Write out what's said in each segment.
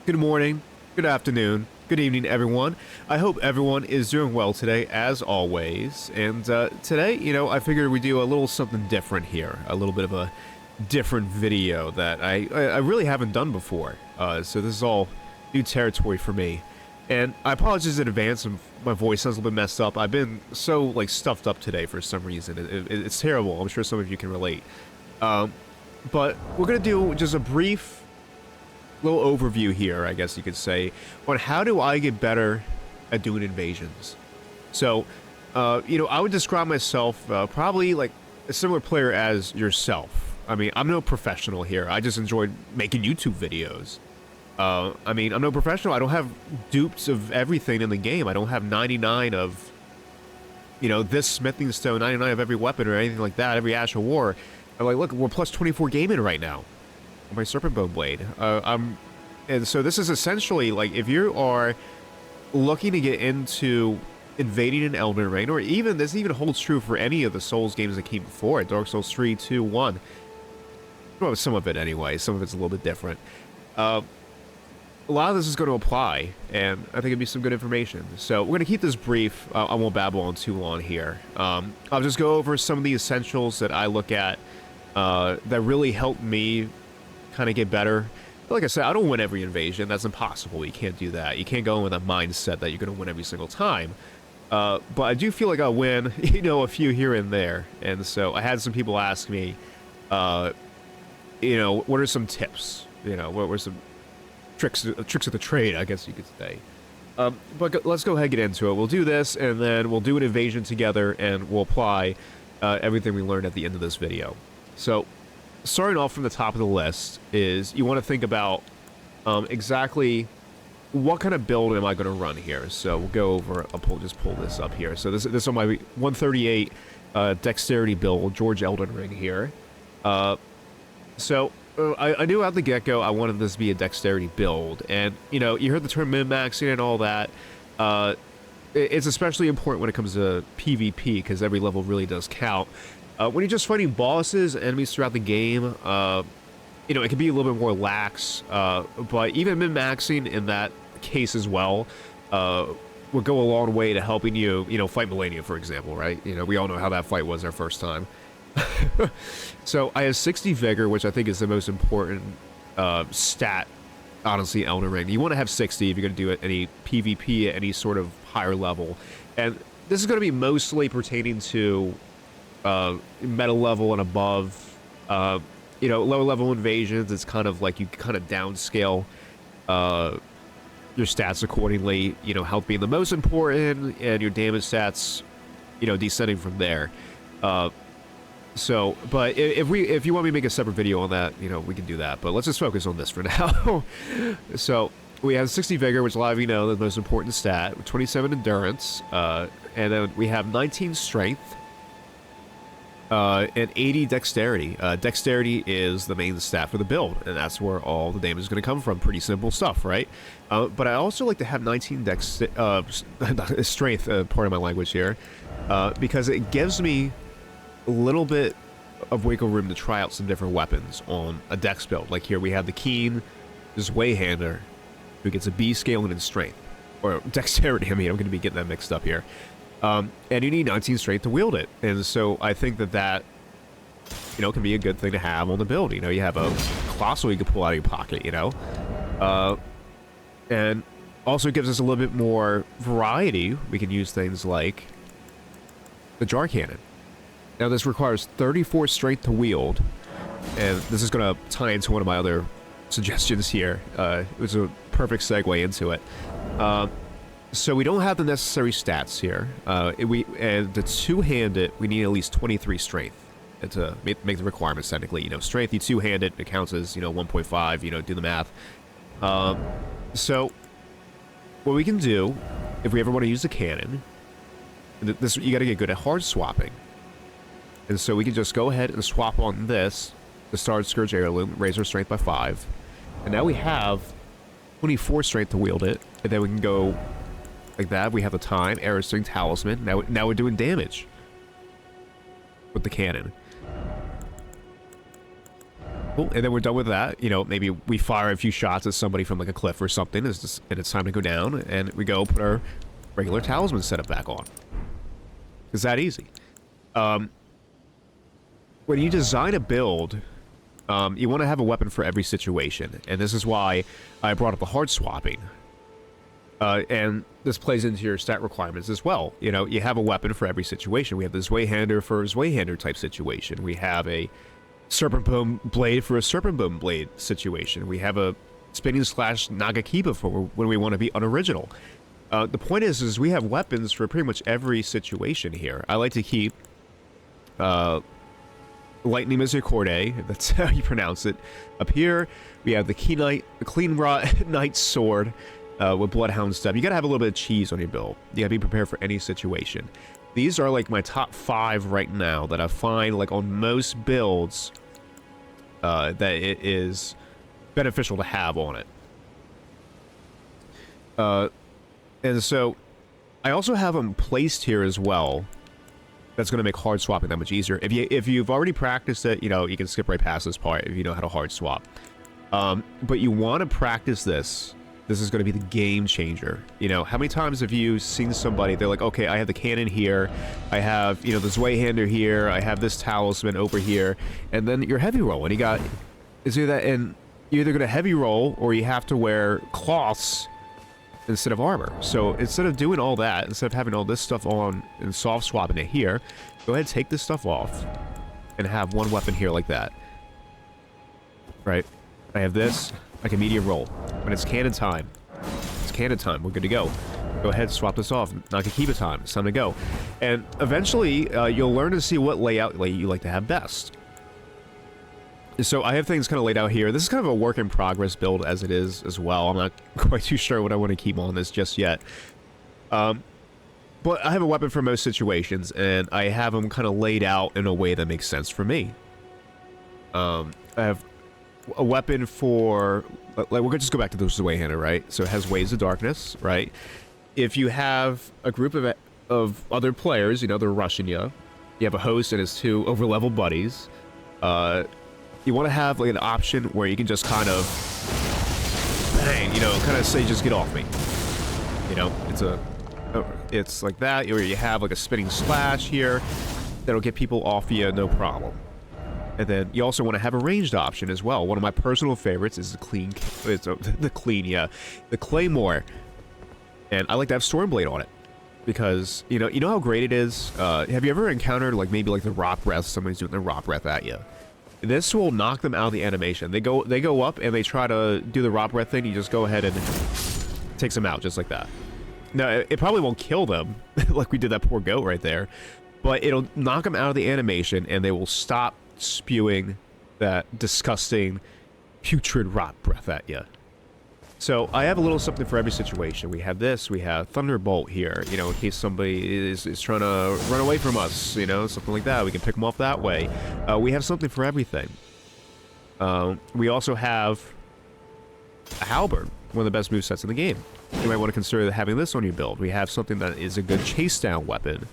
Good morning, good afternoon, good evening, everyone. I hope everyone is doing well today, as always. And today, I figured we'd do a little something different here, a little bit of a different video that I really haven't done before. So this is all new territory for me. And I apologize in advance if my voice sounds a little bit messed up. I've been so, like, stuffed up today for some reason. It's terrible. I'm sure some of you can relate. But we're going to do just a brief little overview here, I guess you could say, on how do I get better at doing invasions. So, I would describe myself probably like a similar player as yourself. I mean, I'm no professional here. I just enjoyed making YouTube videos. I mean, I'm no professional. I don't have dupes of everything in the game. I don't have 99 of, this smithing stone, 99 of every weapon or anything like that, every Ash of War. I'm like, look, we're plus 24 gaming right now. My serpent bow blade. And so this is essentially like if you are looking to get into invading an Elden Ring, or even this even holds true for any of the Souls games that came before it, Dark Souls 3, 2, 1. Well, some of it anyway. Some of it's a little bit different. A lot of this is going to apply, and I think it'd be some good information. So we're going to keep this brief. I won't babble on too long here. I'll just go over some of the essentials that I look at that really help me kind of get better. Like I said, I don't win every invasion. That's impossible. You can't do that. You can't go in with a mindset that you're going to win every single time. But I do feel like I'll win, a few here and there. And so I had some people ask me, what are some tips? What were some tricks of the trade, I guess you could say. But let's go ahead and get into it. We'll do this, and then we'll do an invasion together, and we'll apply everything we learned at the end of this video. So, starting off from the top of the list is you want to think about exactly what kind of build am I going to run here. So we'll go over, just pull this up here. So this is on my 138 dexterity build, George Elden Ring here. I knew out the get-go I wanted this to be a dexterity build. And, you heard the term min-maxing and all that. It's especially important when it comes to PvP because every level really does count. When you're just fighting bosses, enemies throughout the game, it can be a little bit more lax, but even min-maxing in that case as well will go a long way to helping you, fight Millennia, for example, right? We all know how that fight was our first time. So I have 60 Vigor, which I think is the most important stat, honestly, in Elden Ring. You want to have 60 if you're going to do it any PvP at any sort of higher level. And this is going to be mostly pertaining to meta level and above. Lower level invasions, it's kind of like you kind of downscale your stats accordingly, health being the most important and your damage stats, descending from there. But if you want me to make a separate video on that, we can do that, but let's just focus on this for now. So we have 60 Vigor, which a lot of you know the most important stat, 27 Endurance, and then we have 19 Strength, and 80 Dexterity. Dexterity is the main stat for the build, and that's where all the damage is going to come from. Pretty simple stuff, right? But I also like to have 19 Strength, part of my language here, because it gives me a little bit of wiggle room to try out some different weapons on a dex build. Like here we have the Keen, this Wayhander, who gets a B scaling in Strength. Or Dexterity, I'm going to be getting that mixed up here. And you need 19 Strength to wield it. And so I think that can be a good thing to have on the build. You have a Colossal you can pull out of your pocket, and also gives us a little bit more variety. We can use things like the Jar Cannon. Now this requires 34 Strength to wield, and this is going to tie into one of my other suggestions here. It was a perfect segue into it. So we don't have the necessary stats here. And to two-hand it, we need at least 23 Strength to make the requirements technically. Strength, you two-hand it, it counts as, 1.5, do the math. So what we can do, if we ever want to use the cannon, this you got to get good at Hardswapping. And so we can just go ahead and swap on this, the Starred Scourge Heirloom, raise our Strength by 5. And now we have 24 Strength to wield it, and then we can go like that. We have the time, Arrow String Talisman. Now we're doing damage with the cannon. Cool. And then we're done with that. You know, maybe we fire a few shots at somebody from like a cliff or something, and it's time to go down, and we go put our regular talisman setup back on. It's that easy. When you design a build, you want to have a weapon for every situation, and this is why I brought up the Hardswapping. And this plays into your stat requirements as well. You know, you have a weapon for every situation. We have the Zweihander for a Zweihander type situation. We have a Serpent Bone Blade for a Serpent Bone Blade situation. We have a Spinning Slash Nagakiba for when we want to be unoriginal. The point is we have weapons for pretty much every situation here. I like to keep Lightning Misericordiae, that's how you pronounce it. Up here, we have the Clean Rot Knight Sword with Bloodhound Step. You gotta have a little bit of cheese on your build. You gotta be prepared for any situation. These are like my top 5 right now that I find like on most builds that it is beneficial to have on it. And so I also have them placed here as well. That's going to make hard swapping that much easier. If you've already practiced it, you know, you can skip right past this part if you know how to hard swap. But you want to practice this. This is going to be the game changer. You know, how many times have you seen somebody, they're like, okay, I have the cannon here, I have, you know, the Zweihander here, I have this talisman over here, and then you're heavy rolling. You got, it's either that, and you're either going to heavy roll, or you have to wear cloths instead of armor. So instead of doing all that, instead of having all this stuff on and soft swapping it here, go ahead and take this stuff off and have one weapon here like that. Right? I have this, I can medium roll. When it's cannon time, we're good to go. Go ahead, swap this off. Nagakiba time, it's time to go. And eventually, you'll learn to see what layout you like to have best. So I have things kind of laid out here. This is kind of a work in progress build as it is as well. I'm not quite too sure what I want to keep on this just yet. But I have a weapon for most situations, and I have them kind of laid out in a way that makes sense for me. I have a weapon for, like, we're gonna just go back to the Zweihander, right? So it has Waves of Darkness, right? If you have a group of other players, you know, they're rushing you. You have a host and his 2 overleveled buddies. You want to have like an option where you can just kind of bang, you know, kind of say, just get off me. You know, it's like that, or you have like a Spinning Slash here that'll get people off you, no problem. And then you also want to have a ranged option as well. One of my personal favorites is the Claymore. And I like to have Stormblade on it because, you know how great it is? Have you ever encountered like maybe like the Rock Breath, somebody's doing the Rock Breath at you? This will knock them out of the animation. They go up and they try to do the Rock Breath thing. You just go ahead and takes them out just like that. Now, it probably won't kill them like we did that poor goat right there, but it'll knock them out of the animation and they will stop spewing that disgusting, putrid Rock Breath at you. So I have a little something for every situation. We have this, we have Thunderbolt here, you know, in case somebody is trying to run away from us, you know, something like that. We can pick them off that way. We have something for everything. We also have a Halberd, one of the best movesets in the game. You might want to consider having this on your build. We have something that is a good chase down weapon.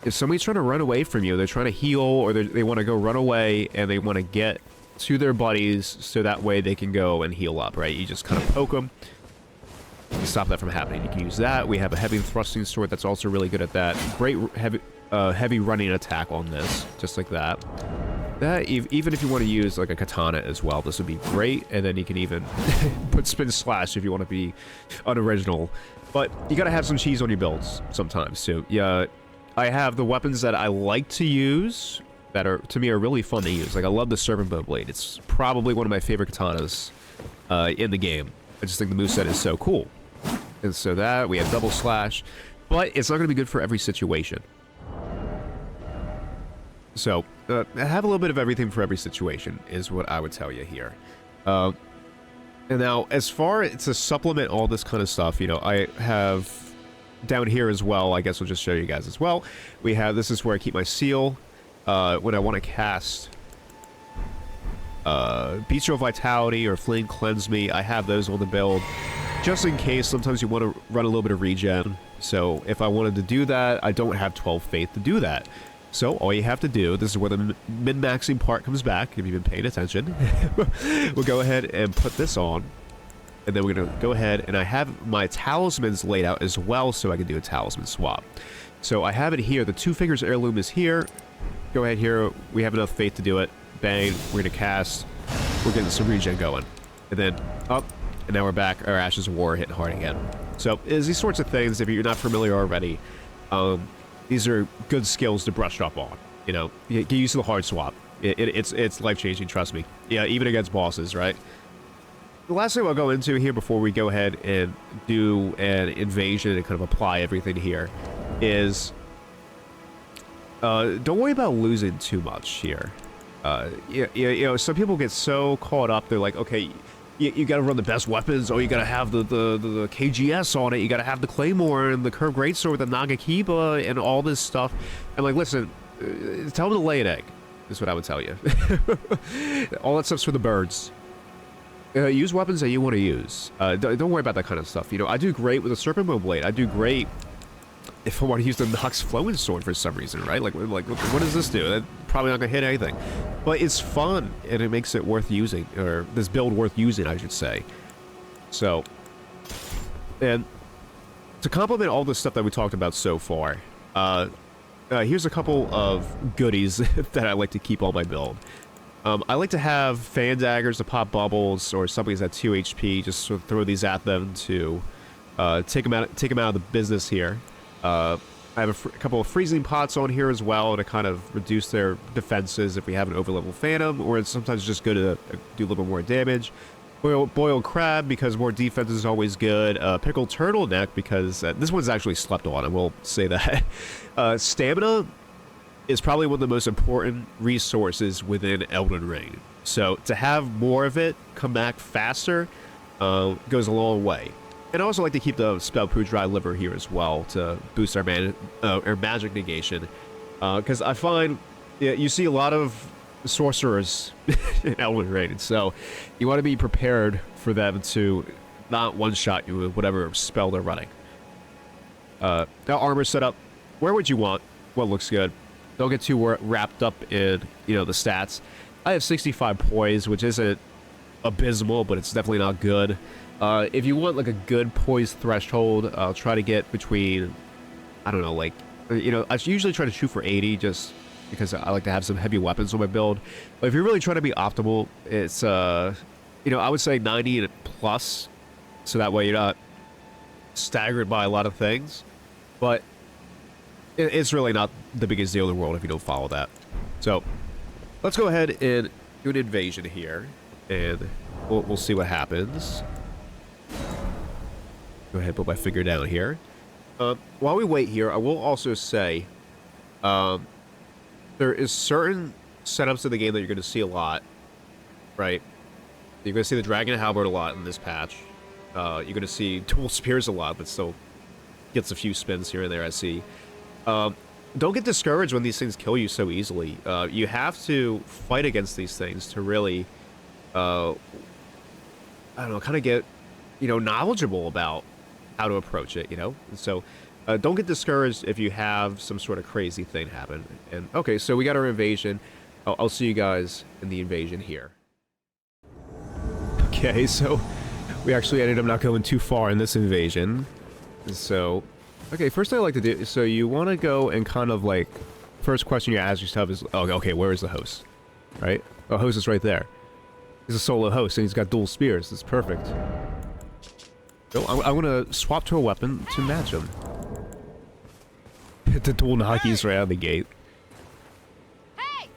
If somebody's trying to run away from you, they're trying to heal, or they want to go run away, and they want to get to their buddies so that way they can go and heal up, right? You just kind of poke them to stop that from happening. You can use that. We have a heavy thrusting sword that's also really good at that. Great heavy running attack on this, just like that. Even if you want to use like a katana as well, this would be great. And then you can even put Spin Slash if you want to be unoriginal. But you got to have some cheese on your builds sometimes. So yeah, I have the weapons that I like to use that are, to me, are really fun to use. Like, I love the Serpent Bone Blade. It's probably one of my favorite katanas in the game. I just think the moveset is so cool. And so that, we have Double Slash, but it's not going to be good for every situation. So, have a little bit of everything for every situation, is what I would tell you here. And now, as far as to supplement all this kind of stuff, you know, I have down here as well, I guess we'll just show you guys as well. We have, this is where I keep my seal. When I want to cast Bestial Vitality or Flame Cleanse Me, I have those on the build just in case. Sometimes you want to run a little bit of regen, so if I wanted to do that, I don't have 12 Faith to do that. So all you have to do, this is where the min-maxing part comes back, if you've been paying attention. We'll go ahead and put this on. And then we're going to go ahead, and I have my talismans laid out as well, so I can do a talisman swap. So I have it here. The 2 Fingers Heirloom is here. Go ahead here. We have enough faith to do it. Bang. We're going to cast. We're getting some regen going. And then up. And now we're back. Our Ashes of War hitting hard again. So it's these sorts of things, if you're not familiar already, these are good skills to brush up on. You know, get used to the hard swap. It's life-changing, trust me. Yeah, even against bosses, right? The last thing I'll go into here before we go ahead and do an invasion and kind of apply everything here is don't worry about losing too much here. You know, some people get so caught up. They're like, okay, you got to run the best weapons. Oh, you got to have the KGS on it. You got to have the Claymore and the Curved Greatsword, the Nagakiba, and all this stuff. I'm like, listen, tell them to lay an egg. Is what I would tell you. All that stuff's for the birds. Use weapons that you want to use. Don't worry about that kind of stuff. You know, I do great with a Serpent Moon Blade. I do great if I want to use the Nox Flowing Sword for some reason, right? Like, what does this do? That's probably not going to hit anything. But it's fun, and it makes it worth using, or this build worth using, I should say. So, and to complement all the stuff that we talked about so far, here's a couple of goodies that I like to keep on my build. I like to have fan daggers to pop bubbles, or something's at 2 HP, just sort of throw these at them to take them out of the business here. I have a couple of freezing pots on here as well to kind of reduce their defenses if we have an overlevel phantom, or it's sometimes just good to do a little bit more damage. Boiled crab, because more defense is always good. Pickled turtleneck, because this one's actually slept on, I will say that. Stamina is probably one of the most important resources within Elden Ring. So to have more of it come back faster goes a long way. And I also like to keep the Spellproof Dry Liver here as well to boost our magic negation. Because I find you see a lot of sorcerers in Elden Ring, so you want to be prepared for them to not one-shot you with whatever spell they're running. Now armor setup, where would you want? What looks good? Don't get too wrapped up in, you know, the stats. I have 65 poise, which isn't abysmal, but it's definitely not good. If you want like a good poise threshold, I'll try to get between, I don't know, like, you know, I usually try to shoot for 80 just because I like to have some heavy weapons on my build. But if you're really trying to be optimal, it's, you know, I would say 90 and plus, so that way you're not staggered by a lot of things. But it's really not the biggest deal in the world if you don't follow that. So let's go ahead and do an invasion here, and we'll see what happens. Go ahead and put my finger down here. While we wait here, I will also say there is certain setups in the game that you're going to see a lot, right? You're going to see the Dragon Halberd a lot in this patch. You're going to see Dual Spears a lot, but still gets a few spins here and there, I see. Don't get discouraged when these things kill you so easily. You have to fight against these things to really, I don't know, kind of get, you know, knowledgeable about how to approach it, you know? So, don't get discouraged if you have some sort of crazy thing happen. And, okay, so we got our invasion. I'll see you guys in the invasion here. Okay, so we actually ended up not going too far in this invasion. So, okay, first thing I like to do, so you want to go and kind of like, first question you ask yourself is, oh, okay, where is the host? Right? The host is right there. He's a solo host, and he's got dual spears. It's perfect. So I'm going to swap to a weapon to match him. The dual Nagis right out of the gate. Hey!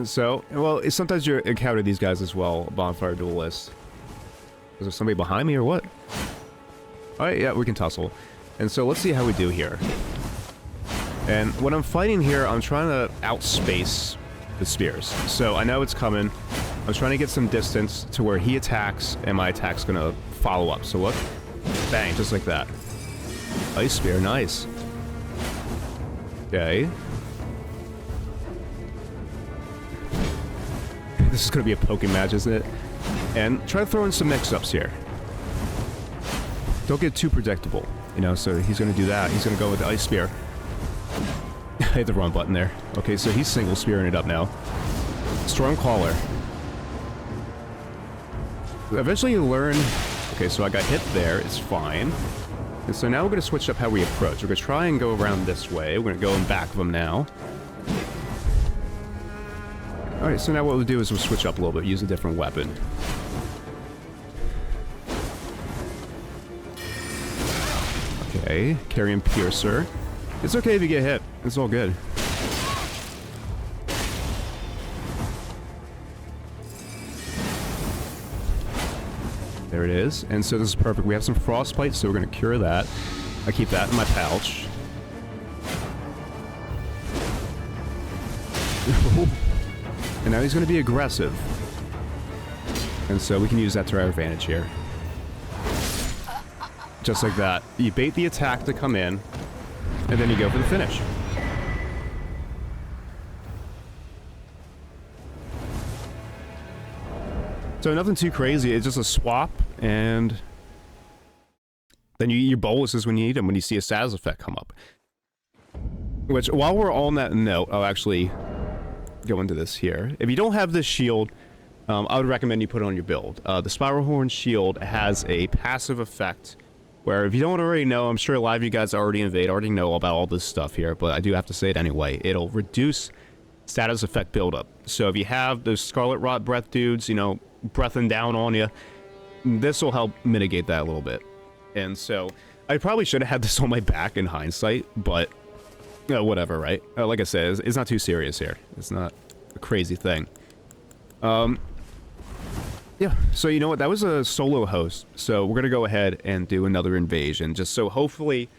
So, well, sometimes you encounter these guys as well, bonfire duelists. Is there somebody behind me or what? Alright, yeah, we can tussle. And so let's see how we do here. And when I'm fighting here, I'm trying to outspace the spears. So I know it's coming. I'm trying to get some distance to where he attacks, and my attack's gonna follow up. So look. Bang, just like that. Ice spear, nice. Okay. This is gonna be a poking match, isn't it? And try to throw in some mix-ups here. Don't get too predictable, you know, so he's gonna do that. He's gonna go with the ice spear. hit the wrong button there. Okay, so he's single spearing it up now. Stormcaller. Eventually you learn... Okay, so I got hit there. It's fine. And so now we're going to switch up how we approach. We're going to try and go around this way. We're going to go in back of him now. Alright, so now what we'll do is we'll switch up a little bit, use a different weapon. Okay, carrying Piercer. It's okay if you get hit. It's all good. There it is. And so this is perfect. We have some frostbite, so we're going to cure that. I keep that in my pouch. And now he's going to be aggressive. And so we can use that to our advantage here. Just like that. You bait the attack to come in, and then you go for the finish. So nothing too crazy, it's just a swap, and then you eat your boluses when you eat them, when you see a status effect come up. Which, while we're on that note, I'll actually go into this here. If you don't have this shield, I would recommend you put it on your build. The Spiral Horn shield has a passive effect, where if you don't already know, I'm sure a lot of you guys already already know about all this stuff here, but I do have to say it anyway. It'll reduce status effect buildup. So if you have those Scarlet Rot breath dudes, you know, breathing down on you, this will help mitigate that a little bit. And so I probably should have had this on my back in hindsight, but whatever, right? Like I said, it's not too serious here. It's not a crazy thing. Yeah, so you know what? That was a solo host, so we're gonna go ahead and do another invasion, just so hopefully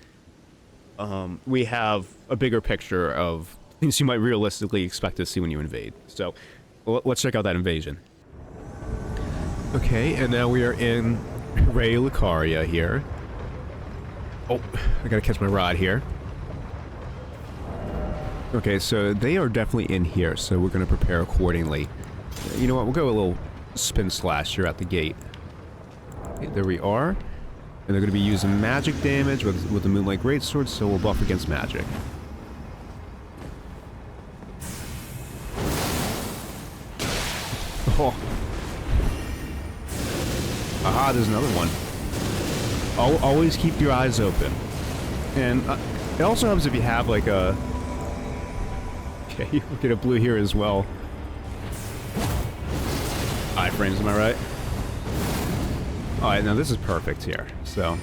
we have a bigger picture of things you might realistically expect to see when you invade. So let's check out that invasion. Okay, and now we are in Ray Lucaria here. Oh, I gotta catch my rod here. Okay, so they are definitely in here, so we're gonna prepare accordingly. You know what, we'll go a little spin slash here at the gate. Okay, there we are. And they're gonna be using magic damage with the Moonlight Greatsword, so we'll buff against magic. Oh. Aha, there's another one. Always keep your eyes open. And it also helps if you have like a... Okay, you get a blue here as well. Iframes, am I right? Alright, now this is perfect here. So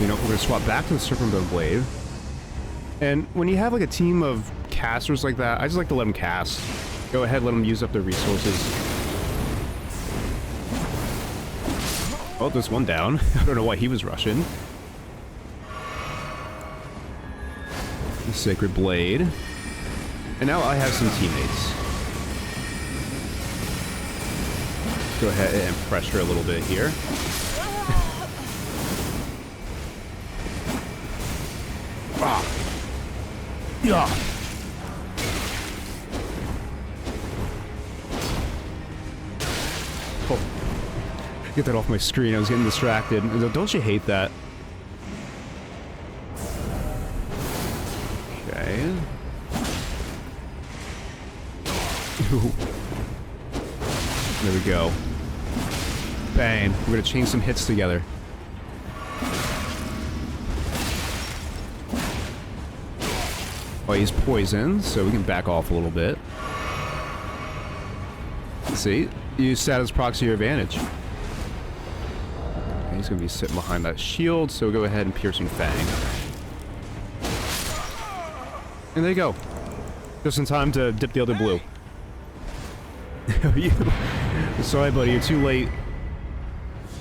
you know, we're gonna swap back to the Serpentbone Blade. And when you have like a team of casters like that, I just like to let them cast. Go ahead, let them use up their resources. Oh, there's one down. I don't know why he was rushing. The Sacred Blade. And now I have some teammates. Go ahead and pressure a little bit here. Ah. Yeah. Oh. Get that off my screen. I was getting distracted. Don't you hate that? Okay. There we go. Bang. We're gonna chain some hits together. Oh, he's poisoned, so we can back off a little bit. See? Use status proxy to your advantage. Okay, he's gonna be sitting behind that shield, so go ahead and Piercing Fang. And there you go. Just in time to dip the other blue. Sorry, buddy, you're too late.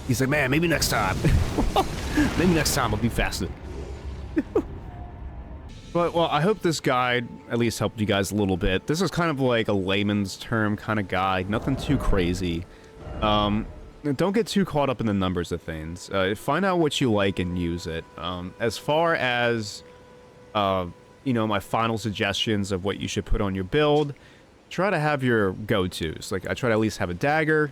He's like, man, maybe next time. Maybe next time I'll be faster. But, well, I hope this guide at least helped you guys a little bit. This is kind of like a layman's term kind of guide. Nothing too crazy. Don't get too caught up in the numbers of things. Find out what you like and use it. As far as, you know, my final suggestions of what you should put on your build, try to have your go-tos. Like, I try to at least have a dagger.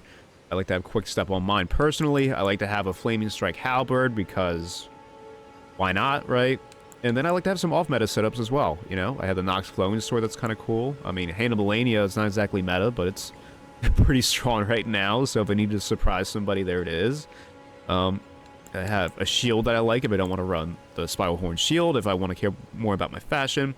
I like to have Quick Step on mine personally. I like to have a Flaming Strike Halberd because why not, right? And then I like to have some off-meta setups as well, you know? I have the Nox Flowing Sword that's kind of cool. I mean, Hannibalania is not exactly meta, but it's pretty strong right now, so if I need to surprise somebody, there it is. I have a shield that I like if I don't want to run the Spiral Horn shield, if I want to care more about my fashion.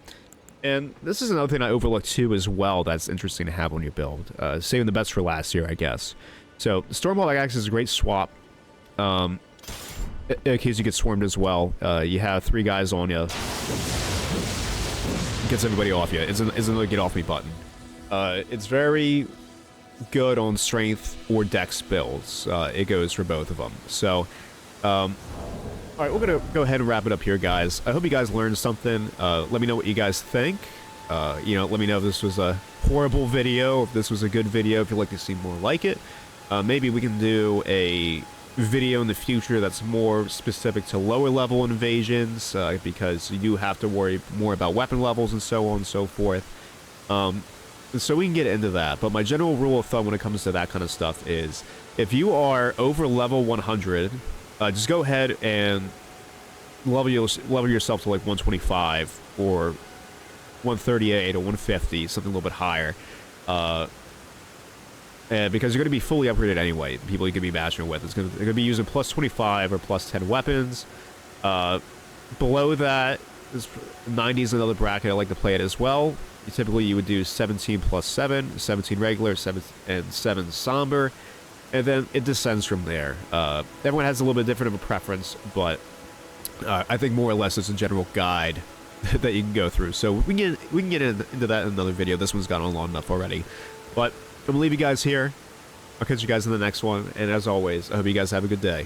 And this is another thing I overlooked too as well that's interesting to have on your build. Saving the best for last year, I guess. So, Stormhawk Axe is a great swap. In case you get swarmed as well. You have 3 guys on you. Gets everybody off you. It's another get off me button. It's very good on strength or dex builds. It goes for both of them. So, alright, we're gonna go ahead and wrap it up here, guys. I hope you guys learned something. Let me know what you guys think. You know, let me know if this was a horrible video, if this was a good video, if you'd like to see more like it. Maybe we can do a video in the future that's more specific to lower level invasions, because you do have to worry more about weapon levels and so on and so forth. So we can get into that, but my general rule of thumb when it comes to that kind of stuff is, if you are over level 100, just go ahead and level yourself to like 125 or 138 or 150, something a little bit higher. Because you're going to be fully upgraded anyway, the people you can be matching with. They're going to be using plus 25 or plus 10 weapons. Below that, 90 is another bracket I like to play it as well. Typically, you would do 17 plus 7, 17 regular, 7 and 7 somber, and then it descends from there. Everyone has a little bit different of a preference, but I think more or less it's a general guide that you can go through. So we can get into that in another video. This one's gone on long enough already. But I'm going to leave you guys here. I'll catch you guys in the next one, and as always, I hope you guys have a good day.